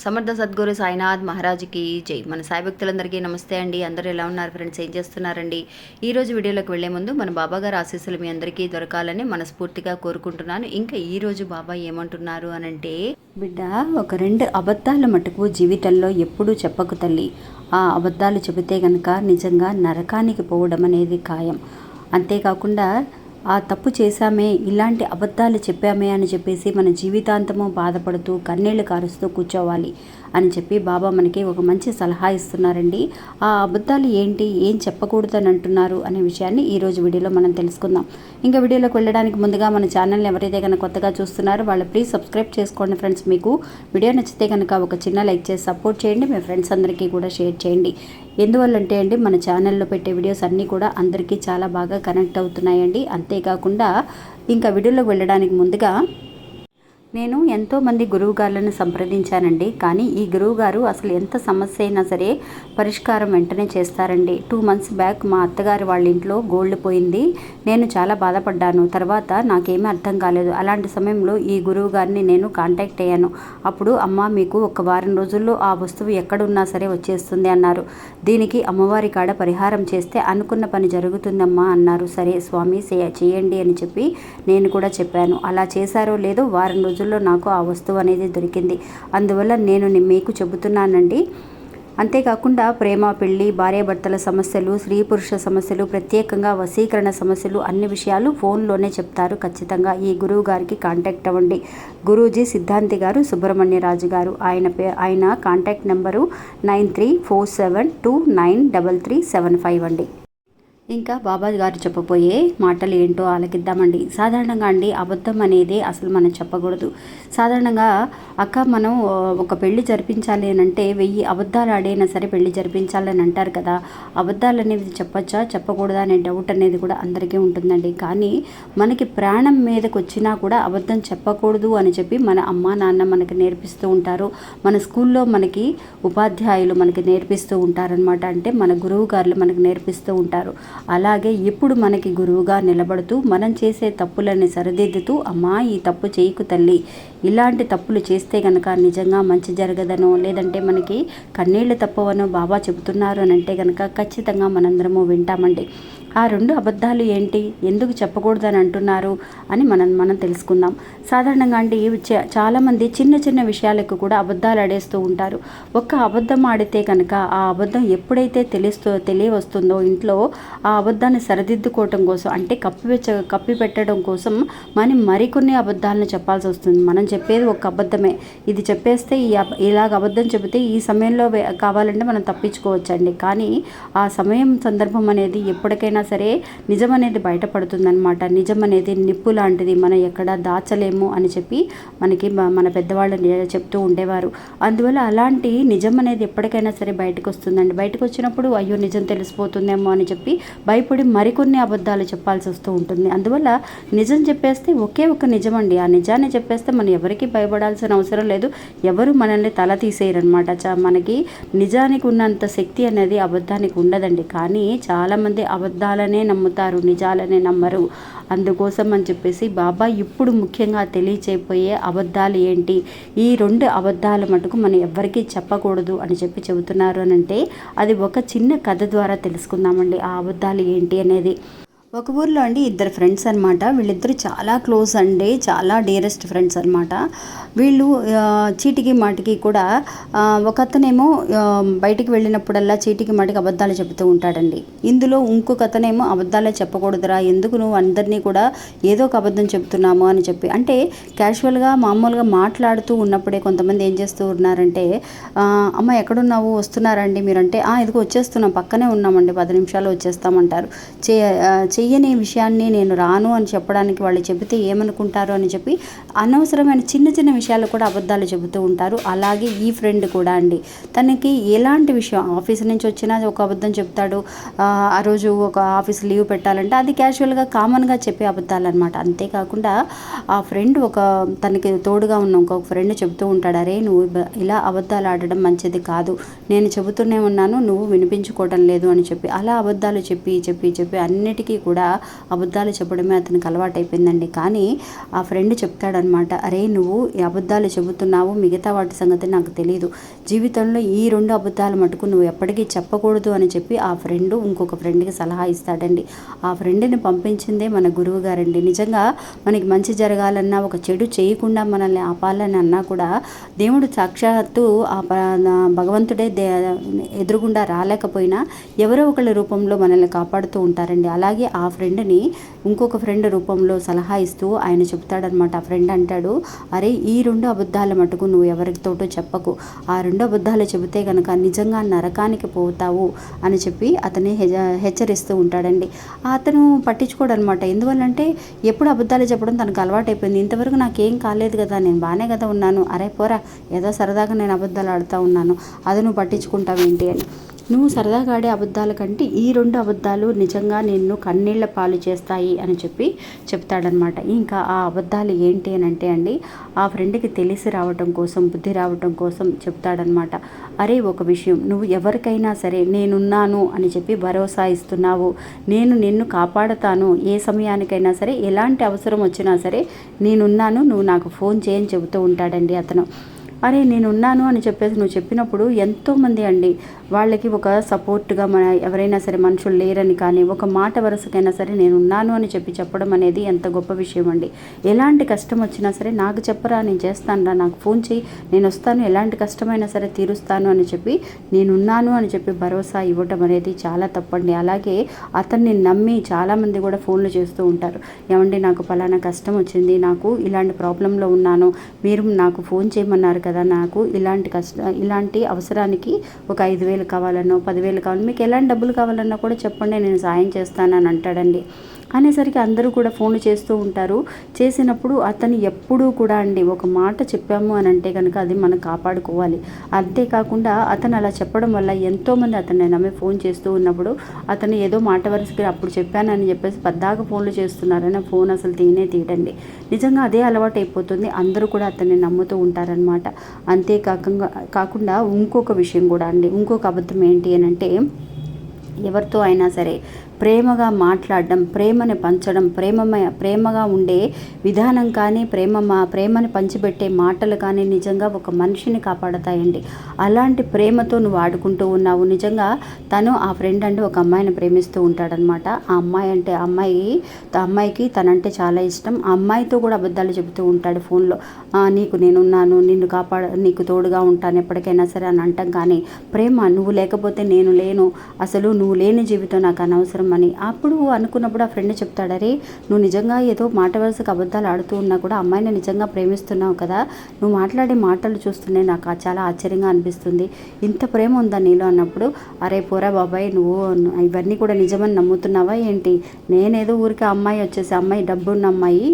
సమర్థ సద్గురు సాయినాథ్ మహారాజ్కి జై. మన సాయి భక్తులందరికీ నమస్తే అండి. అందరూ ఎలా ఉన్నారు ఫ్రెండ్స్? ఏం చేస్తున్నారండి? ఈరోజు వీడియోలోకి వెళ్లే ముందు మన బాబా గారు ఆశీస్సులు మీ అందరికీ దొరకాలని మనస్ఫూర్తిగా కోరుకుంటున్నాను. ఇంకా ఈరోజు బాబా ఏమంటున్నారు అనంటే, బిడ్డ, ఒక 2 అబద్ధాల మటుకు జీవితంలో ఎప్పుడూ చెప్పకు తల్లి. ఆ అబద్ధాలు చెబితే గనక నిజంగా నరకానికి పోవడం అనేది ఖాయం. అంతేకాకుండా ఆ తప్పు చేశామే, ఇలాంటి అబద్ధాలు చెప్పామే అని చెప్పేసి మన జీవితాంతము బాధపడుతూ కన్నీళ్లు కారుస్తూ కూర్చోవాలి అని చెప్పి బాబా మనకి ఒక మంచి సలహా ఇస్తున్నారండి. ఆ అబద్ధాలు ఏంటి, ఏం చెప్పకూడదని అంటున్నారు అనే విషయాన్ని ఈరోజు వీడియోలో మనం తెలుసుకుందాం. ఇంకా వీడియోలోకి వెళ్ళడానికి ముందుగా మన ఛానల్ని ఎవరైతే కనుక కొత్తగా చూస్తున్నారో వాళ్ళు ప్లీజ్ సబ్స్క్రైబ్ చేసుకోండి ఫ్రెండ్స్. మీకు వీడియో నచ్చితే కనుక ఒక చిన్న లైక్ చేసి సపోర్ట్ చేయండి. మీ ఫ్రెండ్స్ అందరికీ కూడా షేర్ చేయండి. ఎందువల్లంటే అండి, మన ఛానల్లో పెట్టే వీడియోస్ అన్నీ కూడా అందరికీ చాలా బాగా కనెక్ట్ అవుతున్నాయండి. అంతేకాకుండా ఇంకా వీడియోలోకి వెళ్ళడానికి ముందుగా నేను ఎంతోమంది గురువుగారులను సంప్రదించానండి. కానీ ఈ గురువుగారు అసలు ఎంత సమస్య అయినా సరే పరిష్కారం వెంటనే చేస్తారండి. 2 months బ్యాక్ మా అత్తగారి వాళ్ళ ఇంట్లో గోల్డ్ పోయింది. నేను చాలా బాధపడ్డాను. తర్వాత నాకేమీ అర్థం కాలేదు. అలాంటి సమయంలో ఈ గురువు గారిని నేను కాంటాక్ట్ అయ్యాను. అప్పుడు అమ్మ, మీకు ఒక వారం రోజుల్లో ఆ వస్తువు ఎక్కడున్నా సరే వచ్చేస్తుంది అన్నారు. దీనికి అమ్మవారి కాడ పరిహారం చేస్తే అనుకున్న పని జరుగుతుందమ్మా అన్నారు. సరే స్వామి చేయండి అని చెప్పి నేను కూడా చెప్పాను. అలా చేశారో లేదో వారం రోజుల్లో నాకు ఆ వస్తువు అనేది దొరికింది. అందువల్ల నేను మీకు చెబుతున్నానండి. అంతేకాకుండా ప్రేమ, పెళ్లి, భార్యాభర్తల సమస్యలు, స్త్రీ పురుష సమస్యలు, ప్రత్యేకంగా వశీకరణ సమస్యలు, అన్ని విషయాలు ఫోన్లోనే చెప్తారు. ఖచ్చితంగా ఈ గురువు గారికి కాంటాక్ట్ అవ్వండి. గురూజీ సిద్ధాంతి గారు, సుబ్రహ్మణ్యరాజు గారు. ఆయన కాంటాక్ట్ నెంబరు 9347293375 అండి. ఇంకా బాబా గారు చెప్పబోయే మాటలు ఏంటో ఆలకిద్దామండి. సాధారణంగా అండి, అబద్ధం అనేది అసలు మనం చెప్పకూడదు. సాధారణంగా అక్క, మనం ఒక పెళ్లి జరిపించాలి అని అంటే 1000 అబద్ధాలు ఆడైనా సరే పెళ్లి జరిపించాలని అంటారు కదా. అబద్ధాలు అనేవి చెప్పచ్చా చెప్పకూడదా అనే డౌట్ అనేది కూడా అందరికీ ఉంటుందండి. కానీ మనకి ప్రాణం మీదకి వచ్చినా కూడా అబద్ధం చెప్పకూడదు అని చెప్పి మన అమ్మ నాన్న మనకి నేర్పిస్తూ ఉంటారు. మన స్కూల్లో మనకి ఉపాధ్యాయులు మనకి నేర్పిస్తూ ఉంటారనమాట. అంటే మన గురువు గారులు మనకు నేర్పిస్తూ ఉంటారు. అలాగే ఇప్పుడు మనకి గురువుగా నిలబడుతూ మనం చేసే తప్పులని సరిదిద్దుతూ, అమ్మా ఈ తప్పు చేయకు తల్లి, ఇలాంటి తప్పులు చేస్తే కనుక నిజంగా మంచి జరగదనో, లేదంటే మనకి కన్నీళ్లు తప్పవనో బాబా చెబుతున్నారు అని అంటే కనుక ఖచ్చితంగా మనందరము వింటామండి. ఆ 2 అబద్ధాలు ఏంటి, ఎందుకు చెప్పకూడదని అంటున్నారు అని మనం తెలుసుకుందాం. సాధారణంగా అండి, చాలామంది చిన్న చిన్న విషయాలకు కూడా అబద్ధాలు ఆడేస్తూ ఉంటారు. ఒక్క అబద్ధం ఆడితే కనుక ఆ అబద్ధం ఎప్పుడైతే తెలియవస్తుందో ఇంట్లో ఆ అబద్ధాన్ని సరిదిద్దుకోవటం కోసం, అంటే కప్పి పెట్టడం కోసం మనం మరికొన్ని అబద్ధాలను చెప్పాల్సి వస్తుంది. మనం చెప్పేది ఒక అబద్ధమే, ఇది చెప్పేస్తే ఇలాగ అబద్ధం చెబితే ఈ సమయంలో కావాలంటే మనం తప్పించుకోవచ్చండి. కానీ ఆ సమయం సందర్భం అనేది ఎప్పటికైనా సరే నిజం అనేది బయటపడుతుందన్నమాట. నిజం అనేది నిప్పు లాంటిది, మనం ఎక్కడ దాచలేము అని చెప్పి మనకి మన పెద్దవాళ్ళు చెప్తూ ఉండేవారు. అందువల్ల అలాంటి నిజం అనేది ఎప్పటికైనా సరే బయటకు వస్తుందండి. బయటకు వచ్చినప్పుడు అయ్యో నిజం తెలిసిపోతుందేమో అని చెప్పి భయపడి మరికొన్ని అబద్ధాలు చెప్పాల్సి వస్తూ ఉంటుంది. అందువల్ల నిజం చెప్పేస్తే ఒకే ఒక నిజం అండి. ఆ నిజాన్ని చెప్పేస్తే మనం ఎవరికి భయపడాల్సిన అవసరం లేదు. ఎవరు మనల్ని తల తీసేయరనమాట. మనకి నిజానికి ఉన్నంత శక్తి అనేది అబద్ధానికి ఉండదండి. కానీ చాలామంది అబద్ధాలనే నమ్ముతారు, నిజాలనే నమ్మరు. అందుకోసం అని చెప్పేసి బాబా ఇప్పుడు ముఖ్యంగా తెలియచేయబోయే అబద్ధాలు ఏంటి, ఈ 2 అబద్ధాల మటుకు మనం ఎవ్వరికీ చెప్పకూడదు అని చెప్పి చెబుతున్నారు అని అంటే అది ఒక చిన్న కథ ద్వారా తెలుసుకుందామండి. ఆ అబద్ధాలు ఏంటి అనేది. ఒక ఊర్లో అండి 2 ఫ్రెండ్స్ అనమాట. వీళ్ళిద్దరూ చాలా క్లోజ్ అండి, చాలా డియరెస్ట్ ఫ్రెండ్స్ అనమాట. వీళ్ళు చీటికి మాటికి కూడా ఒక అతనేమో బయటికి వెళ్ళినప్పుడల్లా చీటికి మాటికి అబద్ధాలు చెబుతూ ఉంటాడండి. ఇందులో ఇంకొక అతనేమో అబద్ధాలే చెప్పకూడదురా, ఎందుకు నువ్వు అందరినీ కూడా ఏదో ఒక అబద్ధం చెబుతున్నాము అని చెప్పి, అంటే క్యాజువల్గా మామూలుగా మాట్లాడుతూ ఉన్నప్పుడే కొంతమంది ఏం చేస్తూ ఉన్నారంటే, అమ్మ ఎక్కడున్నావు, వస్తున్నారండి మీరంటే, ఇదిగో వచ్చేస్తున్నాం, పక్కనే ఉన్నామండి, 10 నిమిషాలు వచ్చేస్తామంటారు. చెయ్యని విషయాన్ని నేను రాను అని చెప్పడానికి వాళ్ళు చెబితే ఏమనుకుంటారు అని చెప్పి అనవసరమైన చిన్న చిన్న విషయాలు కూడా అబద్ధాలు చెబుతూ ఉంటారు. అలాగే ఈ ఫ్రెండ్ కూడా అండి, తనకి ఎలాంటి విషయం, ఆఫీస్ నుంచి వచ్చినా ఒక అబద్ధం చెప్తాడు. ఆ రోజు ఒక ఆఫీస్ లీవ్ పెట్టాలంటే అది క్యాజువల్గా కామన్గా చెప్పే అబద్ధాలు అనమాట. అంతేకాకుండా ఆ ఫ్రెండ్ తనకి తోడుగా ఉన్న ఇంకొక ఫ్రెండ్ చెబుతూ ఉంటాడు, అరే నువ్వు ఇలా అబద్ధాలు ఆడడం మంచిది కాదు, నేను చెబుతూనే ఉన్నాను, నువ్వు వినిపించుకోవడం లేదు అని చెప్పి అలా అబద్ధాలు చెప్పి చెప్పి చెప్పి అన్నిటికీ కూడా అబద్ధాలు చెప్పడమే అతనికి అలవాటైపోయిందండి. కానీ ఆ ఫ్రెండ్ చెప్తాడనమాట, అరే నువ్వు ఈ అబద్ధాలు చెబుతున్నావు, మిగతా వాటి సంగతి నాకు తెలియదు, జీవితంలో ఈ 2 అబద్ధాలు మటుకు నువ్వు ఎప్పటికీ చెప్పకూడదు అని చెప్పి ఆ ఫ్రెండ్ ఇంకొక ఫ్రెండ్కి సలహా ఇస్తాడండి. ఆ ఫ్రెండ్ని పంపించిందే మన గురువు గారండి. నిజంగా మనకి మంచి జరగాలన్నా, ఒక చెడు చేయకుండా మనల్ని ఆపాలని అన్నా కూడా దేవుడు సాక్షాత్తు ఆ భగవంతుడే ఎదురుగుండా రాలేకపోయినా ఎవరో ఒకళ్ళ రూపంలో మనల్ని కాపాడుతూ ఉంటారండి. అలాగే ఆ ఫ్రెండ్ని ఇంకొక ఫ్రెండ్ రూపంలో సలహా ఇస్తూ ఆయన చెప్తాడనమాట. ఆ ఫ్రెండ్ అంటాడు, అరే ఈ 2 అబద్ధాల మటుకు నువ్వు ఎవరితోటో చెప్పకు, ఆ 2 అబద్ధాలు చెబితే కనుక నిజంగా నరకానికి పోతావు అని చెప్పి అతన్ని హెచ్చరిస్తూ ఉంటాడండి. అతను పట్టించుకోడనమాట. ఎందువల్లంటే ఎప్పుడు అబద్ధాలు చెప్పడం తనకు అలవాటైపోయింది. ఇంతవరకు నాకేం కాలేదు కదా, నేను బాగానే కదా ఉన్నాను, అరే పోరా ఏదో సరదాగా నేను అబద్ధాలు ఆడుతూ ఉన్నాను, అది నువ్వు పట్టించుకుంటావేంటి అని. నువ్వు సరదాగా ఆడే అబద్ధాల కంటే ఈ 2 అబద్ధాలు నిజంగా నిన్ను కన్నీళ్ల పాలు చేస్తాయి అని చెప్పి చెప్తాడనమాట. ఇంకా ఆ అబద్ధాలు ఏంటి అని అంటే అండి, ఆ ఫ్రెండ్కి తెలిసి రావటం కోసం, బుద్ధి రావటం కోసం చెప్తాడనమాట. అరే ఒక విషయం, నువ్వు ఎవరికైనా సరే నేనున్నాను అని చెప్పి భరోసా ఇస్తున్నావు, నేను నిన్ను కాపాడతాను, ఏ సమయానికైనా సరే ఎలాంటి అవసరం వచ్చినా సరే నేనున్నాను, నువ్వు నాకు ఫోన్ చేయని చెబుతూ ఉంటాడండి అతను. అరే నేనున్నాను అని చెప్పేసి నువ్వు చెప్పినప్పుడు ఎంతోమంది అండి వాళ్ళకి ఒక సపోర్ట్గా మన ఎవరైనా సరే మనుషులు లేరని కానీ ఒక మాట వరుసకైనా సరే నేనున్నాను అని చెప్పడం అనేది ఎంత గొప్ప విషయం అండి. ఎలాంటి కష్టం వచ్చినా సరే నాకు చెప్పరా, నేను చేస్తానురా, నాకు ఫోన్ చేయి, నేను వస్తాను, ఎలాంటి కష్టమైనా సరే తీరుస్తాను అని చెప్పి నేనున్నాను అని చెప్పి భరోసా ఇవ్వటం అనేది చాలా తప్పండి. అలాగే అతన్ని నమ్మి చాలామంది కూడా ఫోన్లు చేస్తూ ఉంటారు, ఏమండి నాకు పలానా కష్టం వచ్చింది, నాకు ఇలాంటి ప్రాబ్లంలో ఉన్నాను, మీరు నాకు ఫోన్ చేయమన్నారు కదా, నాకు ఇలాంటి అవసరానికి ఒక 5,000 కావాలన్నో 10,000 కావాలన్నా, మీకు ఎలాంటి డబ్బులు కావాలన్నా కూడా చెప్పండి, నేను సాయం చేస్తానని అంటాడండి. అనేసరికి అందరూ కూడా ఫోన్లు చేస్తూ ఉంటారు. చేసినప్పుడు అతను ఎప్పుడూ కూడా అండి ఒక మాట చెప్పాము అని అంటే కనుక అది మనం కాపాడుకోవాలి. అంతేకాకుండా అతను అలా చెప్పడం వల్ల ఎంతోమంది అతన్ని నమ్మి ఫోన్ చేస్తూ ఉన్నప్పుడు అతను ఏదో మాట వరుసకి అప్పుడు చెప్పానని చెప్పేసి పద్దాక ఫోన్లు చేస్తున్నారని ఫోన్ అసలు తీయడండి. నిజంగా అదే అలవాటు అయిపోతుంది. అందరూ కూడా అతన్ని నమ్ముతూ ఉంటారనమాట. కాకుండా ఇంకొక విషయం కూడా అండి, ఇంకొక అబద్ధం ఏంటి అని అంటే, ఎవరితో అయినా సరే ప్రేమగా మాట్లాడడం, ప్రేమని పంచడం, ప్రేమగా ఉండే విధానం కానీ, ప్రేమని పంచిపెట్టే మాటలు కానీ నిజంగా ఒక మనిషిని కాపాడతాయండి. అలాంటి ప్రేమతో నువ్వు ఆడుకుంటూ ఉన్నావు. నిజంగా తను ఆ ఫ్రెండ్ అంటే ఒక అమ్మాయిని ప్రేమిస్తూ ఉంటాడనమాట. ఆ అమ్మాయికి తనంటే చాలా ఇష్టం. ఆ అమ్మాయితో కూడా అబద్ధాలు చెబుతూ ఉంటాడు ఫోన్లో. నీకు నేనున్నాను, నీకు తోడుగా ఉంటాను ఎప్పటికైనా సరే అని అంటాం. కానీ ప్రేమ, నువ్వు లేకపోతే నేను లేను, అసలు నువ్వు లేని జీవితం నాకు అనవసరం అని అప్పుడు అనుకున్నప్పుడు ఆ ఫ్రెండ్ చెప్తాడు, అరే నువ్వు నిజంగా ఏదో మాట వరుసకు అబద్ధాలు ఆడుతూ ఉన్నా కూడా అమ్మాయిని నిజంగా ప్రేమిస్తున్నావు కదా, నువ్వు మాట్లాడే మాటలు చూస్తుంటే నాకు చాలా ఆశ్చర్యంగా అనిపిస్తుంది, ఇంత ప్రేమ ఉందా నీలో అన్నప్పుడు, అరే పోరా బాబాయ్ నువ్వు ఇవన్నీ కూడా నిజమని నమ్ముతున్నావా ఏంటి, నేనేదో ఊరికి అమ్మాయి డబ్బున్న అమ్మాయి,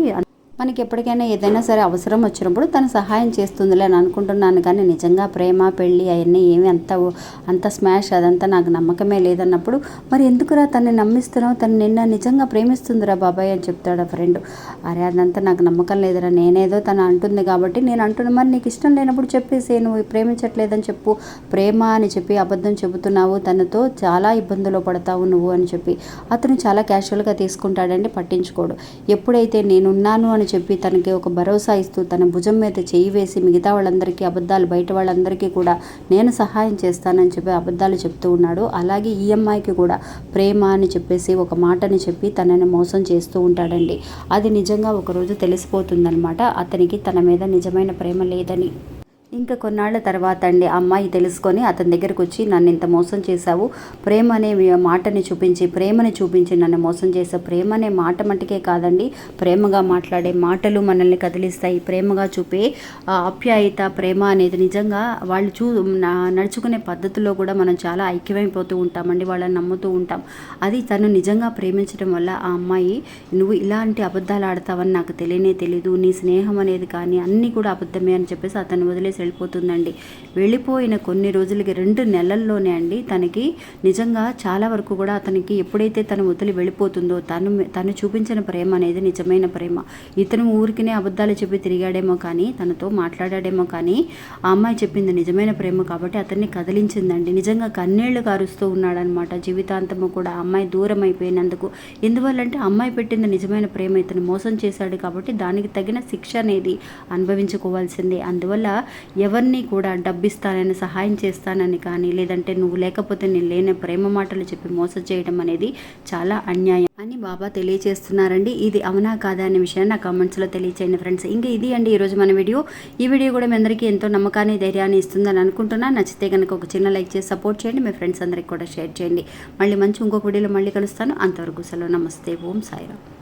మనకి ఎప్పటికైనా ఏదైనా సరే అవసరం వచ్చినప్పుడు తను సహాయం చేస్తుందిలే అని అనుకుంటున్నాను, కానీ నిజంగా ప్రేమ పెళ్ళి అవన్నీ ఏమి అంత స్మాష్ అదంతా నాకు నమ్మకమే లేదన్నప్పుడు మరి ఎందుకురా తనని నమ్మిస్తున్నావు, తను నిజంగా ప్రేమిస్తుందిరా బాబాయ్ అని చెప్తాడు ఆ ఫ్రెండ్. అరే అదంతా నాకు నమ్మకం లేదురా, నేనేదో తను అంటుంది కాబట్టి నేను అంటున్నా, మరి నీకు ఇష్టం లేనప్పుడు చెప్పేసి నువ్వు ప్రేమించట్లేదని చెప్పు, ప్రేమ అని చెప్పి అబద్ధం చెబుతున్నావు, తనతో చాలా ఇబ్బందులు పడతావు నువ్వు అని చెప్పి అతను చాలా క్యాషువల్గా తీసుకుంటాడండి, పట్టించుకోడు. ఎప్పుడైతే నేనున్నాను అని చెప్పి తనకి ఒక భరోసా ఇస్తూ తన భుజం మీద చేయి వేసి మిగతా వాళ్ళందరికీ అబద్ధాలు, బయట వాళ్ళందరికీ కూడా నేను సహాయం చేస్తానని చెప్పి అబద్ధాలు చెప్తూ ఉన్నాడు. అలాగే ఈ అమ్మాయికి కూడా ప్రేమ అని చెప్పేసి ఒక మాటని చెప్పి తనని మోసం చేస్తూ ఉంటాడండి. అది నిజంగా ఒకరోజు తెలిసిపోతుందనమాట అతనికి తన మీద నిజమైన ప్రేమ లేదని. ఇంకా కొన్నాళ్ళ తర్వాత అండి అమ్మాయి తెలుసుకొని అతని దగ్గరకు వచ్చి, నన్ను ఇంత మోసం చేశావు, ప్రేమ అనే మాటని చూపించి నన్ను మోసం చేసావు, ప్రేమ అనే మాట మటుకే కాదండి, ప్రేమగా మాట్లాడే మాటలు మనల్ని కదిలిస్తాయి, ప్రేమగా చూపే ఆప్యాయత, ప్రేమ అనేది నిజంగా వాళ్ళు నడుచుకునే పద్ధతిలో కూడా మనం చాలా ఐక్యమైపోతూ ఉంటామండి, వాళ్ళని నమ్ముతూ ఉంటాం. అది తను నిజంగా ప్రేమించడం వల్ల ఆ అమ్మాయి, నువ్వు ఇలాంటి అబద్ధాలు ఆడతావని నాకు తెలియదు, నీ స్నేహం అనేది కానీ అన్నీ కూడా అబద్ధమే అని చెప్పేసి అతను వదిలేసి వెళ్ళిపోతుందండి. వెళ్ళిపోయిన కొన్ని రోజులకి 2 నెలల్లోనే అండి తనకి నిజంగా చాలా వరకు కూడా అతనికి ఎప్పుడైతే తను వదిలి వెళ్ళిపోతుందో తను చూపించిన ప్రేమ అనేది నిజమైన ప్రేమ. ఇతను ఊరికినే అబద్ధాలు చెప్పి తిరిగాడేమో కానీ, తనతో మాట్లాడాడేమో కానీ ఆ అమ్మాయి చెప్పింది నిజమైన ప్రేమ కాబట్టి అతన్ని కదిలించిందండి. నిజంగా కన్నీళ్లు కారుస్తూ ఉన్నాడనమాట జీవితాంతము కూడా అమ్మాయి దూరం అయిపోయినందుకు. ఎందువల్లంటే అమ్మాయి పెట్టింది నిజమైన ప్రేమ, ఇతను మోసం చేశాడు కాబట్టి దానికి తగిన శిక్ష అనేది అనుభవించుకోవాల్సిందే. అందువల్ల ఎవరిని కూడా డబ్బిస్తానని, సహాయం చేస్తానని కానీ, లేదంటే నువ్వు లేకపోతే నేను లేని ప్రేమ మాటలు చెప్పి మోసం చేయడం అనేది చాలా అన్యాయం అని బాబా తెలియజేస్తున్నారండి. ఇది అవునా కాదా అనే విషయాన్ని నా కామెంట్స్లో తెలియచేయండి ఫ్రెండ్స్. ఇంకా ఇది అండి ఈరోజు మన వీడియో. ఈ వీడియో కూడా మీ అందరికీ ఎంతో నమ్మకాన్ని, ధైర్యాన్ని ఇస్తుందని అనుకుంటున్నాను. నచ్చితే కనుక ఒక చిన్న లైక్ చేసి సపోర్ట్ చేయండి. మీ ఫ్రెండ్స్ అందరికీ కూడా షేర్ చేయండి. మళ్ళీ ఇంకొక వీడియోలో మళ్ళీ కలుస్తాను. అంతవరకు సెలవు. నమస్తే. ఓం సాయిరామ్.